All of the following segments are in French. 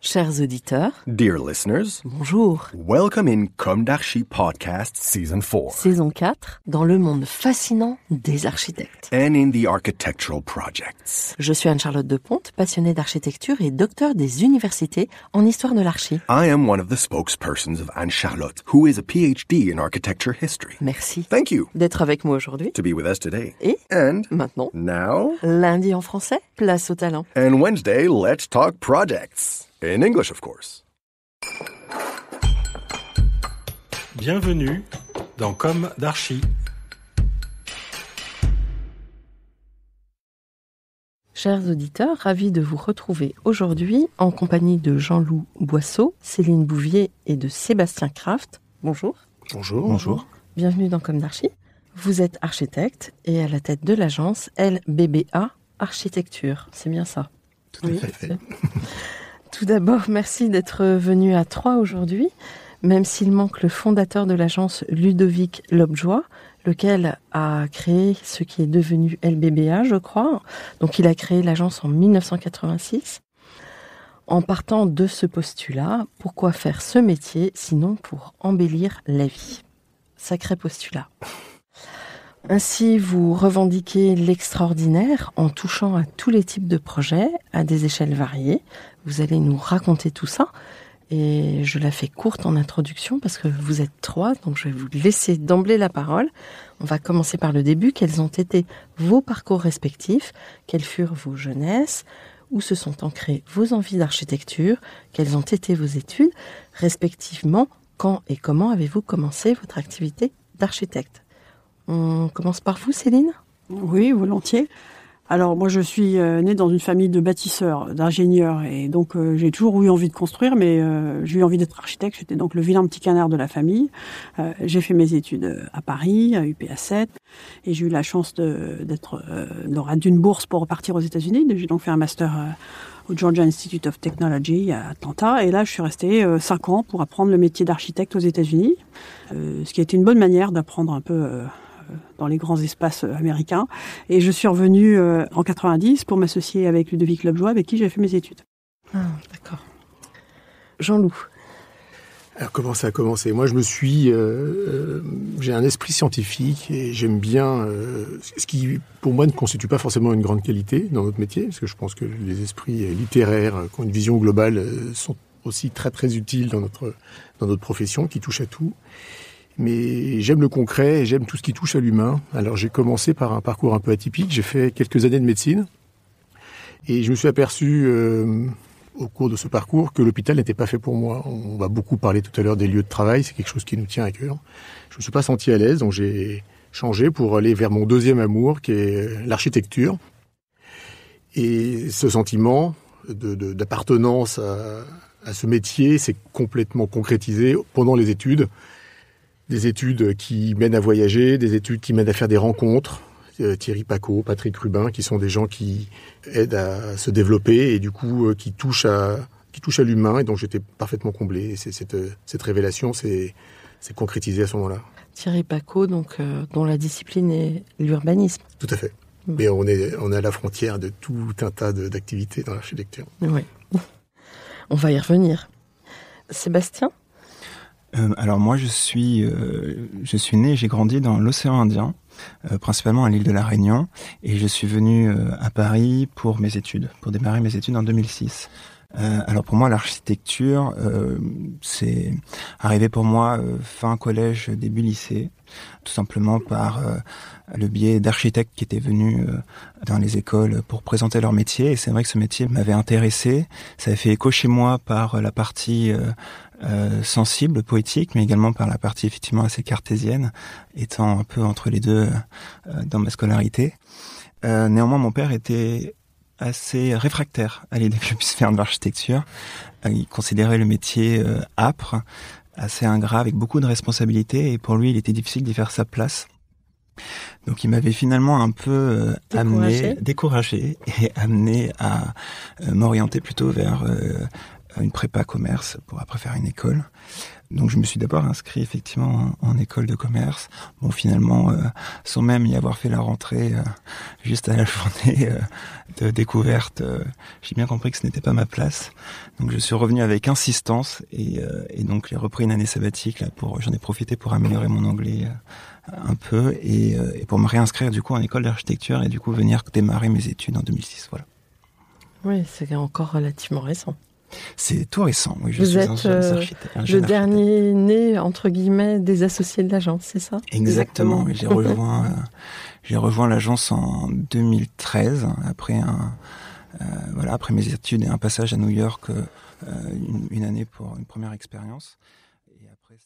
Chers auditeurs, Dear listeners, bonjour. welcome in Comme d'Archi Podcast Season 4 Saison 4, dans le monde fascinant des architectes. and in the architectural projects. Je suis Anne-Charlotte Deponte, passionnée d'architecture et docteur des universités en histoire de l'archi. I am one of the spokespersons of Anne-Charlotte, who is a PhD in architecture history. Merci Thank you d'être avec moi aujourd'hui. to be with us today. Et And maintenant, now, lundi en français, place au talent. and Wednesday, let's talk projects. In English, of course. Bienvenue dans Comme d'Archi. Chers auditeurs, ravis de vous retrouver aujourd'hui en compagnie de Jean-Loup Boisseau, Céline Bouvier et de Sébastien Kraft. Bonjour. Bonjour. Bonjour. Bienvenue dans Comme d'Archi. Vous êtes architecte et à la tête de l'agence LBBA Architecture. C'est bien ça? Tout à fait. Tout d'abord, merci d'être venu à Troyes aujourd'hui, même s'il manque le fondateur de l'agence Ludovic Lobjoy, lequel a créé ce qui est devenu LBBA, je crois. Donc il a créé l'agence en 1986. En partant de ce postulat, pourquoi faire ce métier sinon pour embellir la vie? Sacré postulat. Ainsi, vous revendiquez l'extraordinaire en touchant à tous les types de projets, à des échelles variées. Vous allez nous raconter tout ça. Et je la fais courte en introduction parce que vous êtes trois, donc je vais vous laisser d'emblée la parole. On va commencer par le début. Quels ont été vos parcours respectifs? Quelles furent vos jeunesses? Où se sont ancrées vos envies d'architecture? Quelles ont été vos études? Respectivement, quand et comment avez-vous commencé votre activité d'architecte? On commence par vous, Céline? Oui, volontiers. Alors moi je suis née dans une famille de bâtisseurs, d'ingénieurs et donc j'ai toujours eu envie de construire mais j'ai eu envie d'être architecte, j'étais donc le vilain petit canard de la famille. J'ai fait mes études à Paris, à UPA7 et j'ai eu la chance d'une bourse pour repartir aux États-Unis. J'ai donc fait un master au Georgia Institute of Technology à Atlanta et là je suis restée 5 ans pour apprendre le métier d'architecte aux États-Unis, ce qui a été une bonne manière d'apprendre un peu dans les grands espaces américains. Et je suis revenue en 90 pour m'associer avec Ludovic Lobjoy, avec qui j'ai fait mes études. Ah, d'accord. Jean-Loup. Alors comment ça a commencé? Moi, j'ai un esprit scientifique et j'aime bien ce qui, pour moi, ne constitue pas forcément une grande qualité dans notre métier, parce que je pense que les esprits littéraires qui ont une vision globale sont aussi très très utiles dans notre profession, qui touche à tout. Mais j'aime le concret et j'aime tout ce qui touche à l'humain. Alors j'ai commencé par un parcours un peu atypique. J'ai fait quelques années de médecine et je me suis aperçu au cours de ce parcours que l'hôpital n'était pas fait pour moi. On va beaucoup parler tout à l'heure des lieux de travail, c'est quelque chose qui nous tient à cœur. Je me suis pas senti à l'aise, donc j'ai changé pour aller vers mon deuxième amour qui est l'architecture. Et ce sentiment d'appartenance à ce métier s'est complètement concrétisé pendant les études. Des études qui mènent à voyager, des études qui mènent à faire des rencontres. Thierry Pacaud, Patrick Rubin, qui sont des gens qui aident à se développer et du coup qui touchent à l'humain. Et donc j'étais parfaitement comblé. Et cette révélation s'est concrétisée à ce moment-là. Thierry Pacaud, donc, dont la discipline est l'urbanisme. Tout à fait. Mais on est à la frontière de tout un tas d'activités dans l'architecture. Oui. On va y revenir. Sébastien? Alors moi je suis né et j'ai grandi dans l'océan Indien, principalement à l'île de la Réunion, et je suis venu à Paris pour démarrer mes études en 2006. Alors pour moi l'architecture c'est arrivé pour moi fin collège, début lycée, tout simplement par le biais d'architectes qui étaient venus dans les écoles pour présenter leur métier, et c'est vrai que ce métier m'avait intéressé. Ça avait fait écho chez moi par la partie sensible, poétique, mais également par la partie effectivement assez cartésienne, étant un peu entre les deux dans ma scolarité. Néanmoins, mon père était assez réfractaire à l'idée que je puisse faire de l'architecture. Il considérait le métier âpre, assez ingrat, avec beaucoup de responsabilités, et pour lui, il était difficile d'y faire sa place. Donc il m'avait finalement un peu découragé et amené à m'orienter plutôt vers une prépa commerce pour après faire une école. Donc je me suis d'abord inscrit effectivement en école de commerce. Bon, finalement, sans même y avoir fait la rentrée, juste à la journée de découverte, j'ai bien compris que ce n'était pas ma place. Donc je suis revenu avec insistance et donc j'ai repris une année sabbatique là j'en ai profité pour améliorer mon anglais un peu et pour me réinscrire du coup en école d'architecture et du coup venir démarrer mes études en 2006. Voilà. Oui, c'est encore relativement récent. C'est tout récent, oui. Vous êtes le dernier né, entre guillemets, des associés de l'agence, c'est ça? Exactement, oui. J'ai rejoint l'agence en 2013, après après mes études et un passage à New York, une année pour une première expérience. Et après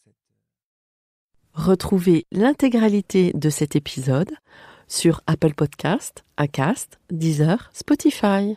Retrouvez l'intégralité de cet épisode sur Apple Podcast, Acast, Deezer, Spotify.